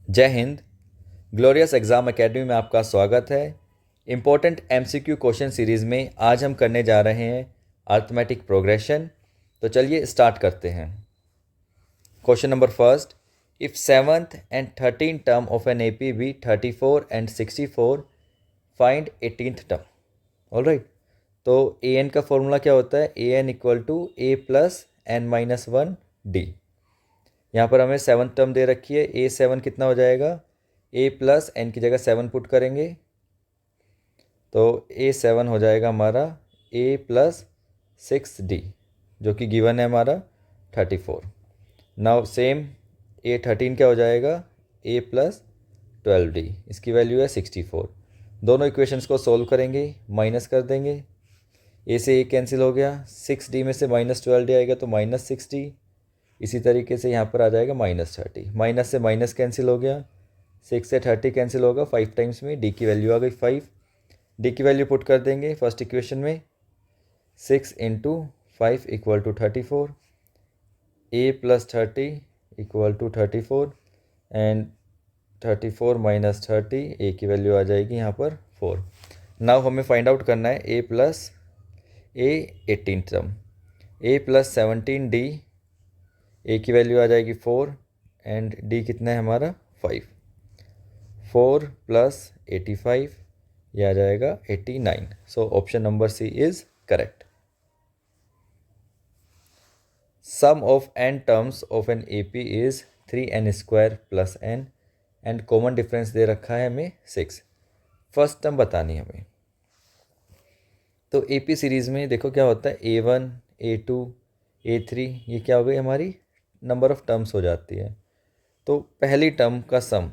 जय Hind. Glorious exam academy में आपका स्वागत है। इम्पोर्टेंट एमसीक्यू क्वेश्चन सीरीज़ में आज हम करने जा रहे हैं अर्थमेटिक प्रोग्रेशन। तो चलिए स्टार्ट करते हैं। Question number first, if 7th and 13th term of an AP be 34 and 64, find 18th term. Alright, तो ए एन का फॉर्मूला क्या होता है? A n equal to a plus n minus one d. यहाँ पर हमें 7th टर्म दे रखी है। A7 कितना हो जाएगा? A प्लस एन की जगह 7 पुट करेंगे तो A7 हो जाएगा हमारा A प्लस 6D, जो कि गिवन है हमारा 34। नाउ सेम A13 क्या हो जाएगा? A प्लस 12D, इसकी वैल्यू है 64। दोनों इक्वेशंस को सोल्व करेंगे, माइनस कर देंगे। A से A कैंसिल हो गया, 6D में से माइनस 12D आएगा तो माइनस 6D। इसी तरीके से यहाँ पर आ जाएगा माइनस 30। माइनस से माइनस कैंसिल हो गया, 6 से 30 कैंसिल होगा, 5 टाइम्स में डी की वैल्यू आ गई 5। डी की वैल्यू पुट कर देंगे फर्स्ट इक्वेशन में, 6 into 5 equal to 34। A plus 30 equal to 34 and 34 minus 30, A की वैल्यू आ जाएगी यहाँ पर 4। नाउ हमें फाइंड आउट करना है ए प्लस ए 18 टर्म। ए प्लस 17D, ए की वैल्यू आ जाएगी 4 एंड डी कितना है हमारा 5। 4 प्लस 85, ये आ जाएगा 89। So option number C is correct. Sum of n terms of an AP is 3n square plus n and common difference दे रखा है हमें 6। फर्स्ट टर्म बतानी है हमें। तो AP सीरीज़ में देखो क्या होता है, A1 A2 A3, ये क्या हो गई हमारी नंबर ऑफ टर्म्स हो जाती है। तो पहली टर्म का सम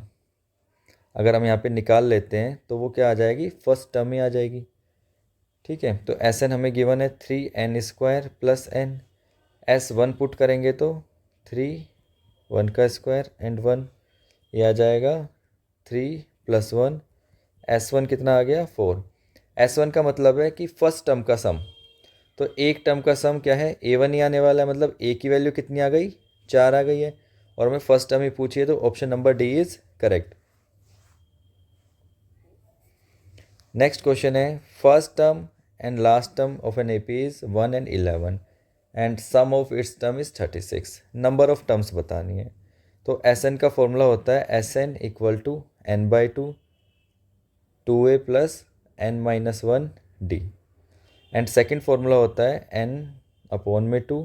अगर हम यहाँ पे निकाल लेते हैं तो वो क्या आ जाएगी? फर्स्ट टर्म ही आ जाएगी। ठीक है, तो एस एन हमें गिवन है 3n square plus n। S1 put करेंगे तो 3, 1 का स्क्वायर एंड 1, ये आ जाएगा 3 प्लस 1। S1 कितना आ गया? 4। S1 का मतलब है कि फर्स्ट टर्म का सम। तो एक टर्म का सम क्या है? A1 ही आने वाला है, मतलब A की वैल्यू कितनी आ गई? 4 आ गई है, और हमें फर्स्ट टर्म ही पूछी है, तो option number D is correct. Next question है, first term and last term of an AP is 1 and 11 and sum of its term is 36। Number of terms बतानी है। तो Sn का फॉर्मूला होता है Sn equal to n by 2, 2a plus n minus 1d and second formula होता है n upon में 2,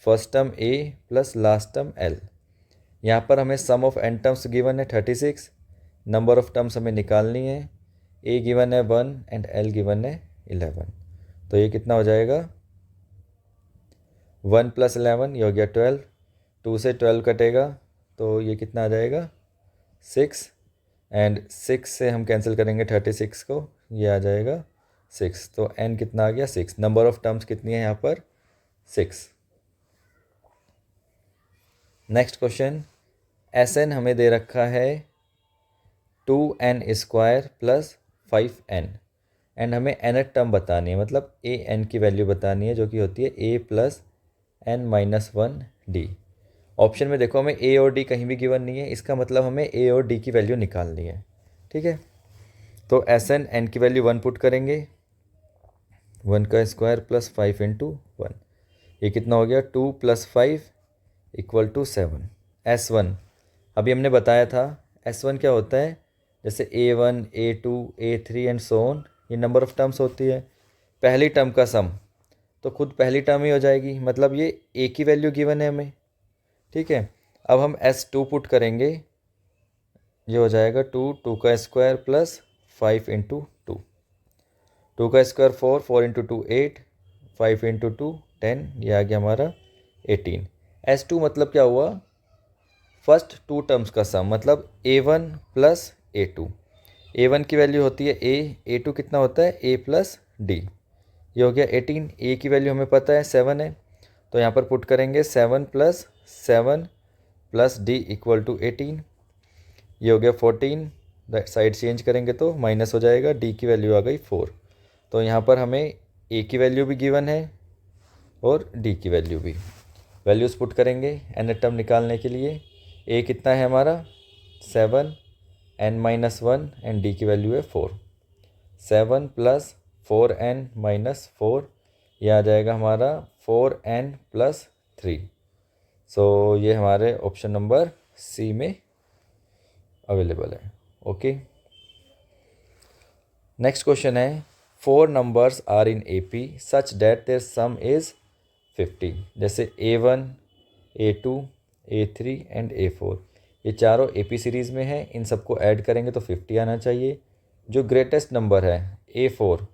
first term a plus last term l। यहाँ पर हमें सम ऑफ n टर्म्स गिवन है 36, नंबर ऑफ टर्म्स हमें निकालनी है। a गिवन है 1 एंड l गिवन है 11, तो ये कितना हो जाएगा? 1 प्लस 11, ये हो गया 12। 2 से 12 कटेगा तो ये कितना आ जाएगा? 6 एंड 6 से हम कैंसिल करेंगे 36 को, ये आ जाएगा 6। तो n कितना आ गया? 6। नंबर ऑफ टर्म्स कितनी है यहाँ पर? 6। नेक्स्ट क्वेश्चन, Sn हमें दे रखा है 2n square plus 5n and हमें nth टर्म बतानी है, मतलब an की वैल्यू बतानी है, जो कि होती है a plus n minus 1d। Option में देखो हमें a और d कहीं भी गिवन नहीं है, इसका मतलब हमें a और d की वैल्यू निकालनी है। ठीक है, तो Sn n की वैल्यू 1 पुट करेंगे, 1 का स्क्वायर प्लस 5 इंटू 1, ये कितना हो गया? 2 प्लस 5 इक्वल टू 7। S1 अभी हमने बताया था, S1 क्या होता है? जैसे A1 A2 A3 and so on, ये नंबर ऑफ टर्म्स होती है। पहली टर्म का सम तो खुद पहली टर्म ही हो जाएगी, मतलब ये a की वैल्यू गिवन है हमें। ठीक है, अब हम S2 पुट करेंगे, ये हो जाएगा 2, 2 का स्क्वायर प्लस 5 इंटू 2, 2 का स्क्वायर 4, 4 इंटू 2 8, 5 इंटू 2 10, ये आ गया हमारा 18। S2 मतलब क्या हुआ? फर्स्ट टू टर्म्स का सम, मतलब A1 प्लस A2। A1 की वैल्यू होती है a, A2 कितना होता है? a प्लस d, ये हो गया 18। a की वैल्यू हमें पता है 7 है, तो यहाँ पर पुट करेंगे 7 plus 7 plus d equal to 18, ये हो गया 14। साइड चेंज करेंगे तो माइनस हो जाएगा, d की वैल्यू आ गई 4। तो यहाँ पर हमें a की वैल्यू भी गिवन है और d की वैल्यूज़ पुट करेंगे nth टर्म निकालने के लिए। a कितना है हमारा? 7 n-1 एंड डी की वैल्यू है 4। 7 + 4n-4 ये आ जाएगा हमारा 4n + 3। सो ये हमारे ऑप्शन नंबर सी में अवेलेबल है। ओके, नेक्स्ट क्वेश्चन है 4 numbers are in AP such that their sum is 50। जैसे A1, A2, A3 and A4 ये चारों AP सीरीज़ में है। इन सबको ऐड करेंगे तो 50 आना चाहिए। जो ग्रेटेस्ट नंबर है A4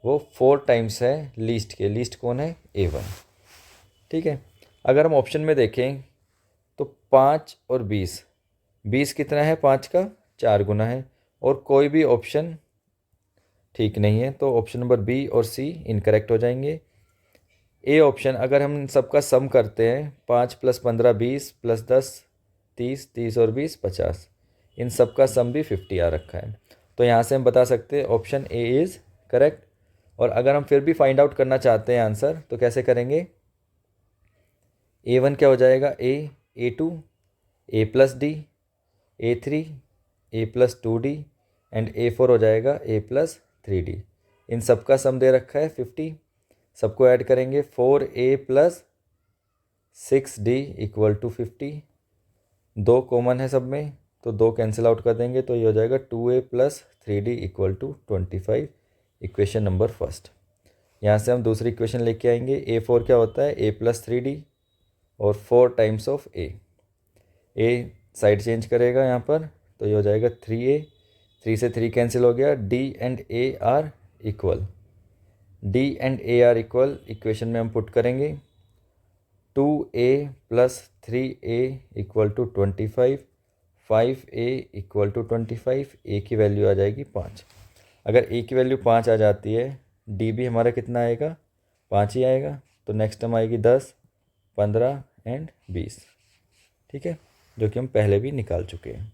वो 4 टाइम्स है लीस्ट के। लीस्ट कौन है? A1। ठीक है, अगर हम ऑप्शन में देखें तो 5 और 20, 20 कितना है? 5 का 4 गुना है। और कोई भी ऑप्शन ठीक नहीं है, तो ऑप्शन नंबर बी और सी इनकरेक्ट हो जाएंगे। ए ऑप्शन अगर हम इन सबका सम करते हैं 5 + 15 20 + 10 30, 30 और 20 50, इन सब का सम भी 50 आ रखा है। तो यहाँ से हम बता सकते हैं ऑप्शन ए इज़ करेक्ट। और अगर हम फिर भी फाइंड आउट करना चाहते हैं आंसर तो कैसे करेंगे? A1 क्या हो जाएगा? A, A2, A + D, A3, A + 2D and A4 हो जाएगा A + 3D। इन सब का सम दे रखा है 50। सबको ऐड करेंगे 4A + 6D = 50। 2 कॉमन है सब में तो 2 कैंसिल आउट कर देंगे तो ये हो जाएगा 2A + 3D = 25। Equation number first. यहाँ से हम दूसरी इक्वेशन लेके आएंगे। A4 क्या होता है? A + 3D और 4 times of A। A side change करेगा यहाँ पर तो ये हो जाएगा 3A। 3 से 3 कैंसिल हो गया। D and A are equal. D and A are equal equation में हम पुट करेंगे 2A + 3A = 25, 5A = 25। A की वैल्यू आ जाएगी 5। अगर A की वैल्यू 5 आ जाती है, D भी हमारा कितना आएगा? 5 ही आएगा। तो नेक्स्ट टर्म आएगी 10, 15 एंड 20। ठीक है, जो कि हम पहले भी निकाल चुके हैं।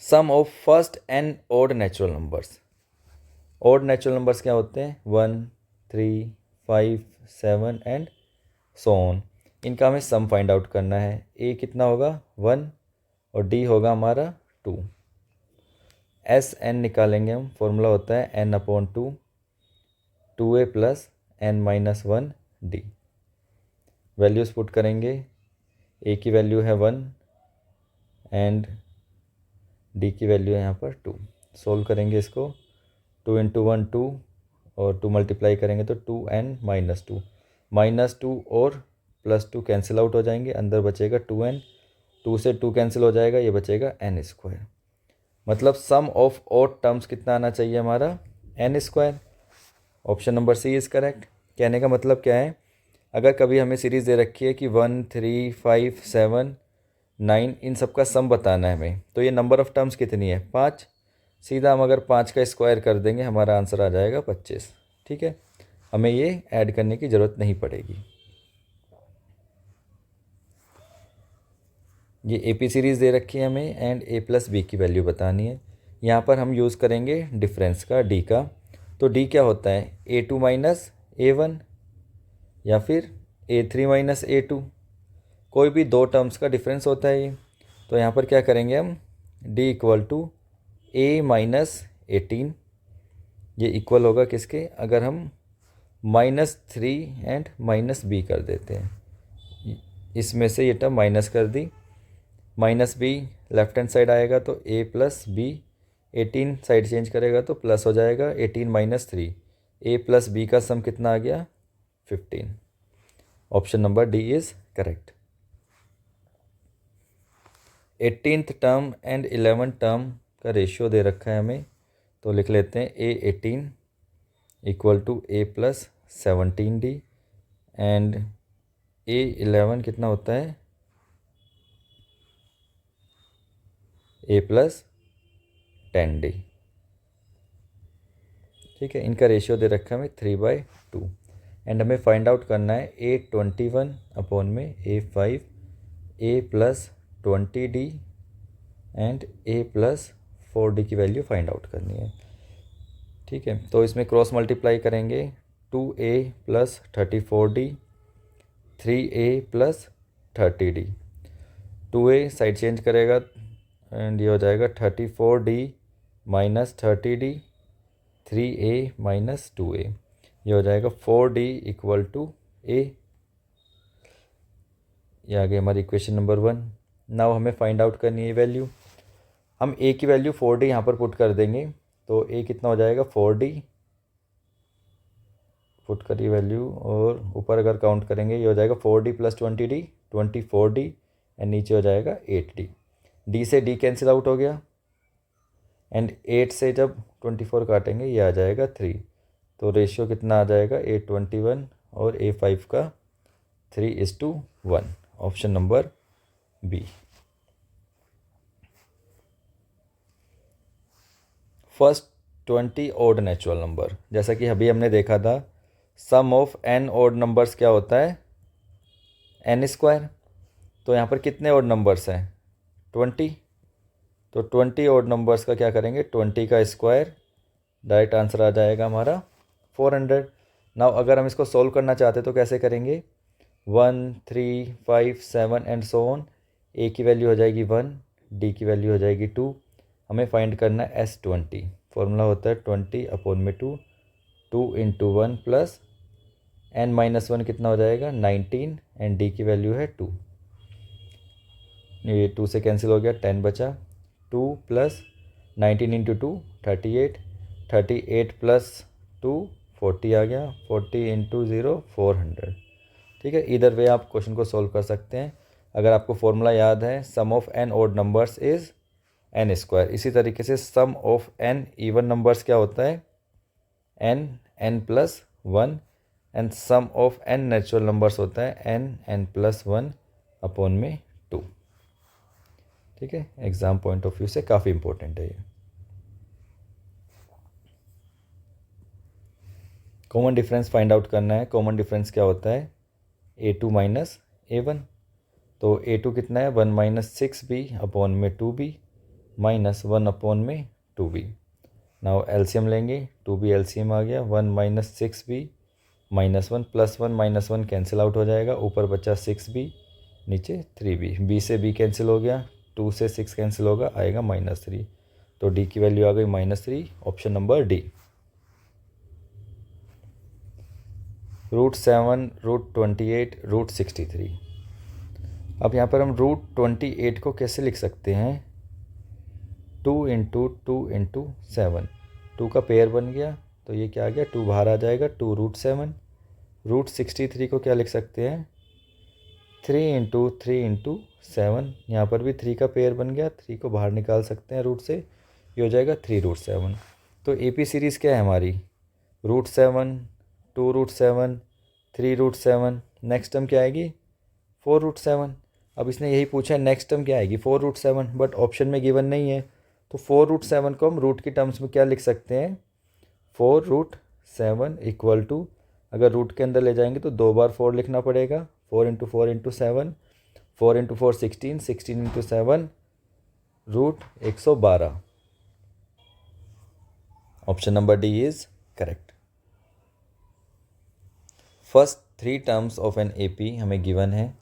Sum of first and odd natural numbers. Odd natural numbers क्या होते हैं? 1, 3, 5, 7 एंड सो ऑन। इनका हमें सम फाइंड आउट करना है। A कितना होगा? 1 और D होगा हमारा 2। SN निकालेंगे हम। फॉर्मूला होता है n/2, 2A + n-1 D। Values put करेंगे। A की वैल्यू है 1 एंड D की वैल्यू है यहाँ पर 2। सोल्व करेंगे इसको। 2 × 1 2 और 2 मल्टीप्लाई करेंगे तो 2n-2। -2 और +2 कैंसिल आउट हो जाएंगे। अंदर बचेगा 2n। 2 से 2 कैंसिल हो जाएगा, ये बचेगा n²। मतलब सम ऑफ ऑड टर्म्स कितना आना चाहिए हमारा? n²। Option number C is correct. कहने का मतलब क्या है? अगर कभी हमें सीरीज़ दे रखी है कि 1, 3, 5, 7, 9 इन सब का सम बताना है हमें, तो ये नंबर ऑफ़ टर्म्स कितनी है? 5। सीधा हम अगर 5 का स्क्वायर कर देंगे हमारा आंसर आ जाएगा 25। ठीक है, हमें ये ऐड करने की ज़रूरत नहीं पड़ेगी। ये AP सीरीज़ दे रखी है हमें एंड A + B की वैल्यू बतानी है। यहाँ पर हम यूज़ करेंगे डिफरेंस का, D का। तो D क्या होता है? A2 - A1 या फिर A3 - A2। कोई भी 2 टर्म्स का डिफरेंस होता है ये। तो यहाँ पर क्या करेंगे हम? D = A - 18। ये इक्वल होगा किसके? अगर हम -3 एंड -B कर देते हैं, इसमें से ये टर्म माइनस कर दी, -B लेफ्ट हैंड साइड आएगा तो A + B। 18 साइड चेंज करेगा तो प्लस हो जाएगा। 18 - 3, A + B का सम कितना आ गया? 15। Option number D is correct. 18th term and 11th term का रेशियो दे रखा है हमें, तो लिख लेते हैं A18 = A + 17D and A11 कितना होता है? A + 10D। ठीक है, इनका रेशियो दे रखा है हमें 3/2 एंड हमें फाइंड आउट करना है A21 / A5 A + 20D and A + 4D की वैल्यू फाइंड आउट करनी है। ठीक है, तो इसमें क्रॉस मल्टीप्लाई करेंगे 2A + 34D, 3A + 30D। 2a side change करेगा एंड ये हो जाएगा 34d minus 30d, 3a minus 2a, ये हो जाएगा 4d इक्वल टू a। ये आ गई हमारी इक्वेशन नंबर 1। नाउ हमें फाइंड आउट करनी है वैल्यू। हम a की वैल्यू 4d यहाँ पर पुट कर देंगे, तो a कितना हो जाएगा 4d, पुट करिए वैल्यू, और ऊपर अगर काउंट करेंगे ये हो जाएगा 4d plus 20d, 24d, and नीचे हो जाएगा 8d। d से d कैंसिल आउट हो गया, एंड 8 से जब 24 काटेंगे ये आ जाएगा 3, तो रेशियो कितना आ जाएगा 8:21, और a5 का 3:1। Option number B. First 20 odd natural number, जैसा कि अभी हमने देखा था sum of n odd numbers क्या होता है n स्क्वायर। तो यहाँ पर कितने ओड नंबर्स हैं 20, तो 20 ओड नंबर्स का क्या करेंगे 20 का स्क्वायर, डायरेक्ट आंसर आ जाएगा हमारा 400। नाउ अगर हम इसको सोल्व करना चाहते तो कैसे करेंगे 1 3 5 7 एंड सो ऑन। a की वैल्यू हो जाएगी 1, d की वैल्यू हो जाएगी 2, हमें फाइंड करना है S20। फॉर्मूला होता है 20/2, 2 इंटू 1 प्लस n-1 कितना हो जाएगा 19, एंड d की वैल्यू है 2। ये 2 से कैंसिल हो गया, 10 बचा, 2 प्लस 19 इंटू 2 38, 38 प्लस 2 40 आ गया, 40 इंटू 0 400। ठीक है, इधर वे आप क्वेश्चन को सोल्व कर सकते हैं। अगर आपको फॉर्मूला याद है sum of n odd numbers is n square. इसी तरीके से sum of n even numbers क्या होता है n plus 1, and sum of n natural numbers होता है n प्लस 1 अपॉन में 2। ठीक है, एग्जाम पॉइंट ऑफ व्यू से काफ़ी इंपॉर्टेंट है ये। कॉमन डिफरेंस फाइंड आउट करना है। कॉमन डिफरेंस क्या होता है a2 माइनस a1, तो a2 कितना है 1 माइनस 6b अपॉन में 2b माइनस 1 अपॉन में 2b। नाउ एलसीएम लेंगे, 2b एलसीएम आ गया, 1 minus 6b minus 1 plus 1 minus 1 cancel out हो जाएगा, ऊपर बचा 6b नीचे 3b, b से b कैंसिल हो गया, 2 से 6 कैंसिल होगा, आएगा -3, तो d की वैल्यू आ गई -3। Option number D. √7, √28, √63। अब यहाँ पर हम √28 को कैसे लिख सकते हैं 2 इंटू 2 इंटू 7, 2 का पेयर बन गया, तो ये क्या आ गया 2 बाहर आ जाएगा, 2 √7। √63 को क्या लिख सकते हैं 3 इंटू 3 इंटू 7, यहाँ पर भी 3 का पेयर बन गया, 3 को बाहर निकाल सकते हैं रूट से, ये हो जाएगा 3 √7। तो AP सीरीज़ क्या है हमारी √7, 2 √7, 3 √7, नेक्स्ट टर्म क्या आएगी 4 √7। अब इसने यही पूछा है नेक्स्ट टर्म क्या आएगी 4 √7, बट ऑप्शन में गिवन नहीं है, तो 4 √7 को हम रूट की टर्म्स में क्या लिख सकते हैं 4 √7 इक्वल टू, अगर रूट के अंदर ले जाएंगे तो 2 बार 4 लिखना पड़ेगा, 4 into 4 into 7, 4 into 4 16, 16 into 7 √112। Option number D is correct. First 3 terms of an AP हमें गिवन है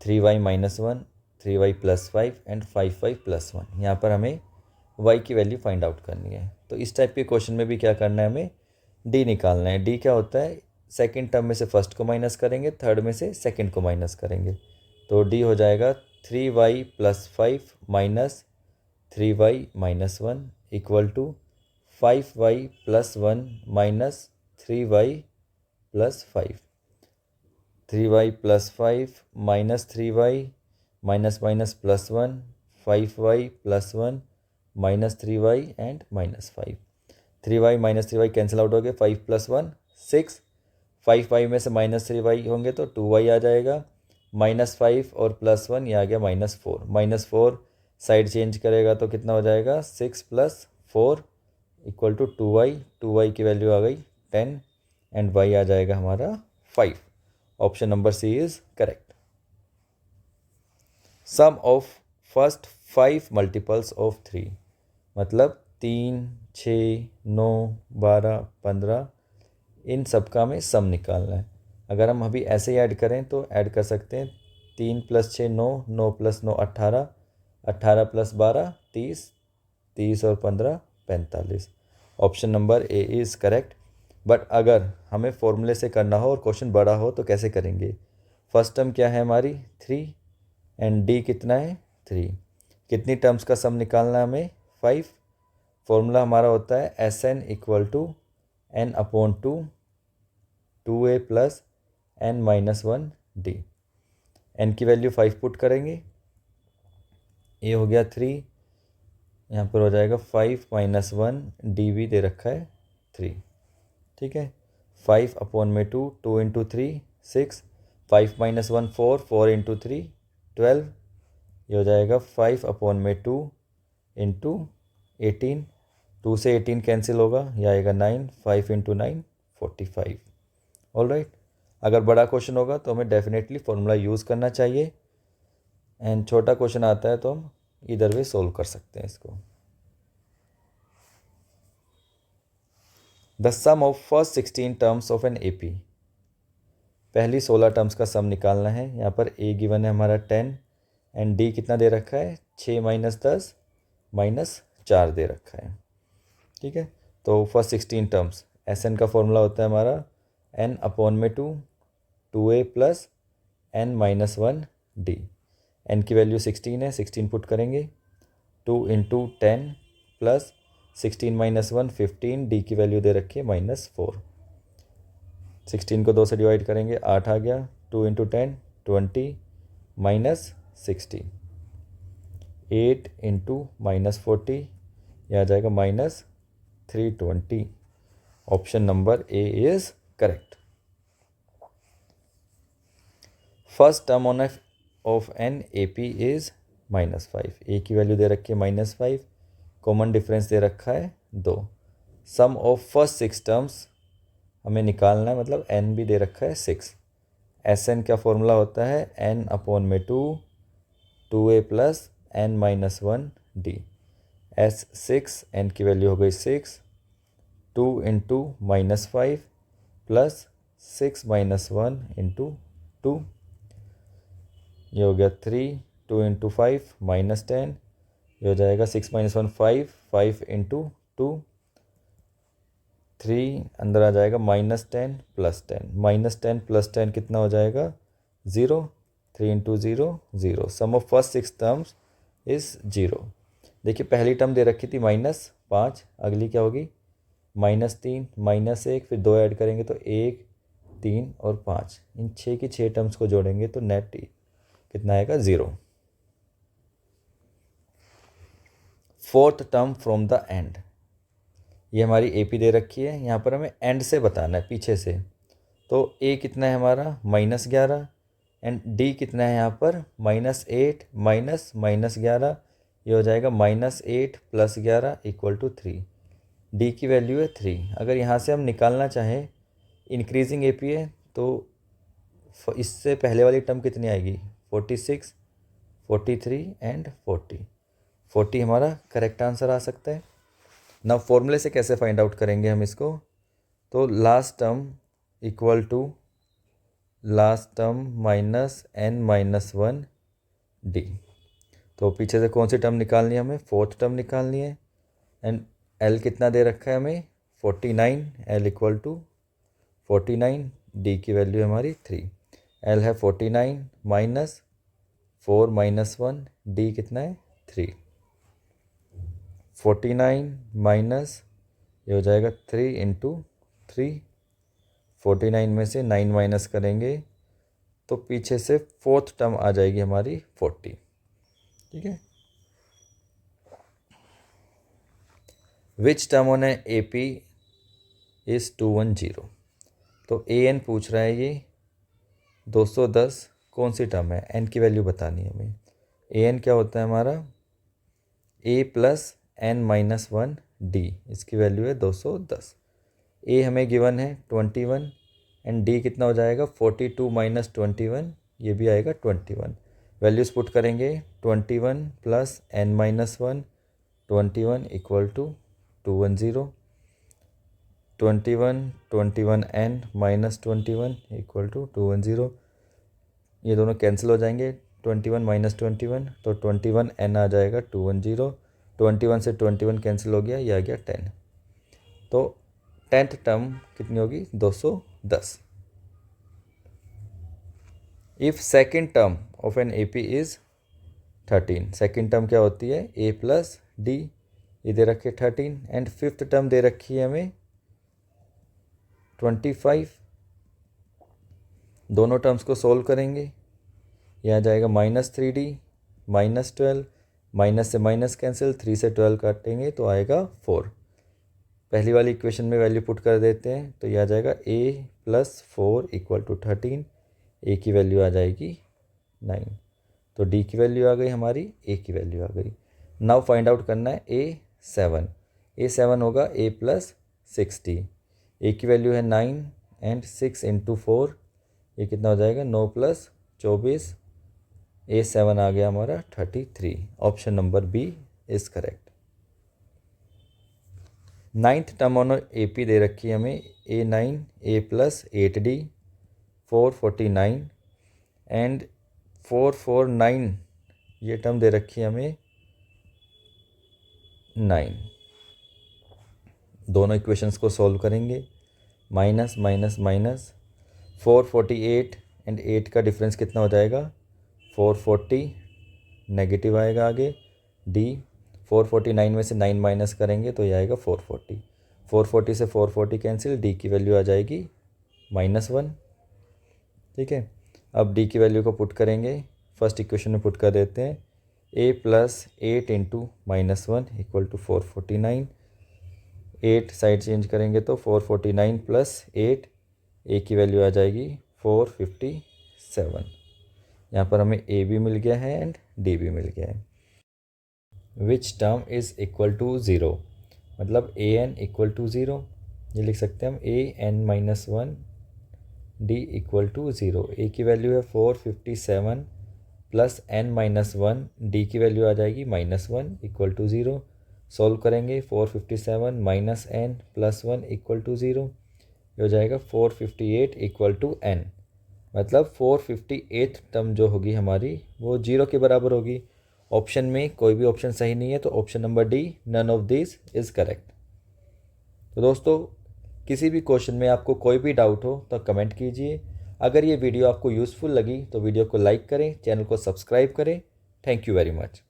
3y minus 1, 3y plus 5 and 5y plus 1। यहाँ पर हमें y की वैल्यू फाइंड आउट करनी है। तो इस टाइप के क्वेश्चन में भी क्या करना है हमें d निकालना है। d क्या होता है सेकंड टर्म में से फर्स्ट को माइनस करेंगे, थर्ड में से सेकंड को माइनस करेंगे, तो d हो जाएगा 3y plus 5 minus 3y minus 1 equal to 5y plus 1 minus 3y plus 5, 3y plus 5 minus 3y minus minus plus 1, 5y plus 1 minus 3y and minus 5, 3y minus 3y cancel out हो गए, 5 plus 1 6, 5y में से minus 3y होंगे तो 2y आ जाएगा, -5 और plus 1 ये आ गया -4, -4 साइड चेंज करेगा तो कितना हो जाएगा 6 + 4 इक्वल टू 2y, 2y की वैल्यू आ गई 10 एंड y आ जाएगा हमारा 5। Option number C is correct. Sum of first 5 multiples of 3, मतलब 3, 6, 9, 12, 15, इन सब का हमें सम निकालना है। अगर हम अभी ऐसे ही ऐड करें तो ऐड कर सकते हैं 3 + 6 9, 9 + 9 18, 18 + 12 30, 30 और 15 45। Option number A is correct. But अगर हमें फॉर्मूले से करना हो और क्वेश्चन बड़ा हो तो कैसे करेंगे? फर्स्ट टर्म क्या है हमारी 3 एंड डी कितना है 3। कितनी टर्म्स का सम निकालना है हमें 5। फॉर्मूला हमारा होता है Sn = n/2 2a + n-1 d। n की वैल्यू 5 पुट करेंगे, ये हो गया 3, यहाँ पर हो जाएगा 5 - 1 डी भी दे रखा है 3। ठीक है, 5/2 2 × 3 6, 5 - 1 4, 4 × 3 12। ये हो जाएगा 5/2 × 18, 2 से 18 कैंसिल होगा, यह आएगा 9, 5 × 9 45। All right. अगर बड़ा क्वेश्चन होगा तो हमें डेफिनेटली फॉर्मूला यूज़ करना चाहिए, एंड छोटा क्वेश्चन आता है तो हम इधर वे सोल्व कर सकते हैं इसको। The sum of first 16 terms of an AP। पहली 16 टर्म्स का सम निकालना है। यहाँ पर A गिवन है हमारा 10 एंड D कितना दे रखा है 6 - 10 -4 दे रखा है। ठीक है, तो फर्स्ट 16 टर्म्स Sn का फॉर्मूला होता है हमारा n/2 2a + n-1 d। n की वैल्यू 16 है, 16 पुट करेंगे, 2 × 10 + 16 - 1 15, d की वैल्यू दे रखी है -4। 16 को 2 से डिवाइड करेंगे, 8 आ गया, 2 × 10 20 -60, 8 × -40, यह आ जाएगा -320। Option number A is correct. First term of an AP is -5। ए की वैल्यू दे रखी है -5, कॉमन डिफरेंस दे रखा है 2। सम ऑफ फर्स्ट 6 टर्म्स हमें निकालना है, मतलब n भी दे रखा है 6। Sn का फॉर्मूला होता है n/2 2a + n-1 d। S6 n की वैल्यू हो गई 6, 2 × -5 + 6 - 1 × 2, ये हो गया 3, 2 × 5 -10, ये हो जाएगा 6 - 1 5, 5 × 2 3, अंदर आ जाएगा -10 + 10, -10 + 10 कितना हो जाएगा 0, 3 × 0 0। Sum of first 6 terms is 0। देखिए पहली टर्म दे रखी थी -5, अगली क्या होगी -3 -1, फिर 2 ऐड करेंगे तो 1 3 और 5, इन 6 की 6 टर्म्स को जोड़ेंगे तो नेट कितना आएगा 0। Fourth term from the end, ये हमारी AP दे रखी है, यहाँ पर हमें एंड से बताना है, पीछे से। तो A कितना है हमारा -11 एंड D कितना है यहाँ पर -8 -11, ये हो जाएगा -8 + 11 = 3। D की वैल्यू है 3। अगर यहाँ से हम निकालना चाहें, इंक्रीजिंग AP है तो इससे पहले वाली टर्म कितनी आएगी 46 43 एंड 40। 40 हमारा करेक्ट आंसर आ सकता है ना। फॉर्मूले से कैसे फाइंड आउट करेंगे हम इसको? तो last term equal to last term -n-1 d। तो पीछे से कौन सी टर्म निकालनी है हमें? फोर्थ टर्म निकालनी है। एंड L कितना दे रखा है हमें 49, L = 49, D की वैल्यू है हमारी 3। L है 49 -4 -1, D कितना है 3। 49 माइनस ये हो जाएगा 3 × 3, 49 में से 9 माइनस करेंगे तो पीछे से फोर्थ टर्म आ जाएगी हमारी 40। ठीक है, which term on AP is 210। तो AN पूछ रहा है, ये 210 कौन सी टर्म है, n की वैल्यू बतानी है हमें। AN क्या होता है हमारा A + n-1 d, इसकी वैल्यू है 210। A हमें गिवन है 21 एंड D कितना हो जाएगा 42 - 21, ये भी आएगा 21। वैल्यूज़ पुट करेंगे 21 + n-1 21 = 210, 21 21n - 21 = 210, ये दोनों कैंसिल हो जाएंगे, 21 माइनस 21 तो 21n आ जाएगा 210, 21 से 21 कैंसिल हो गया, ये आ गया 10। तो 10th टर्म कितनी होगी 210। If second term of an AP is 13, second term क्या होती है A प्लस D, ये दे रखी है 13, एंड फिफ्थ टर्म दे रखी है हमें 25। दोनों टर्म्स को सोल्व करेंगे, यह आ जाएगा -3D -12, माइनस से माइनस कैंसिल, 3 से 12 काटेंगे तो आएगा 4। पहली वाली इक्वेशन में वैल्यू पुट कर देते हैं तो यह आ जाएगा A plus 4 equal to 13, A की वैल्यू आ जाएगी 9, तो D की वैल्यू आ गई हमारी, A की वैल्यू आ गई। नाउ फाइंड आउट करना है A7 होगा A प्लस 60, A की वैल्यू है 9 एंड 6 इंटू 4, ये कितना हो जाएगा 9 प्लस 24, A7 आ गया हमारा 33। Option number B is correct. Ninth term on AP दे रखी है हमें A9 A plus 8D 449 and 449, ये टर्म दे रखी है हमें 9। दोनों इक्वेशंस को सॉल्व करेंगे, माइनस माइनस माइनस, 448 एंड 8 का डिफरेंस कितना हो जाएगा 440, नेगेटिव आएगा आगे। D 449 में से 9 माइनस करेंगे तो ये आएगा 440, 440 से 440 कैंसिल, D की वैल्यू आ जाएगी -1। ठीक है, अब D की वैल्यू को पुट करेंगे, फर्स्ट इक्वेशन में पुट कर देते हैं, A plus 8 into -1 equal to 449, 8 side change करेंगे तो 449 प्लस 8, A की वैल्यू आ जाएगी 457। यहाँ पर हमें A भी मिल गया है एंड D भी मिल गया है। Which term is equal to 0, मतलब AN इक्वल टू 0, ये लिख सकते हैं हम AN-1 D equal to 0। A की वैल्यू है 457 प्लस n-1, D की वैल्यू आ जाएगी -1 इक्वल टू 0। सॉल्व करेंगे, 457 minus n plus 1 equal to 0, ये हो जाएगा 458 इक्वल टू n, मतलब 458th टर्म जो होगी हमारी वो 0 के बराबर होगी। ऑप्शन में कोई भी ऑप्शन सही नहीं है, तो option number D, none of this is correct. तो दोस्तों, किसी भी क्वेश्चन में आपको कोई भी डाउट हो तो कमेंट कीजिए। अगर ये वीडियो आपको यूज़फुल लगी तो वीडियो को लाइक करें, चैनल को सब्सक्राइब करें। Thank you very much.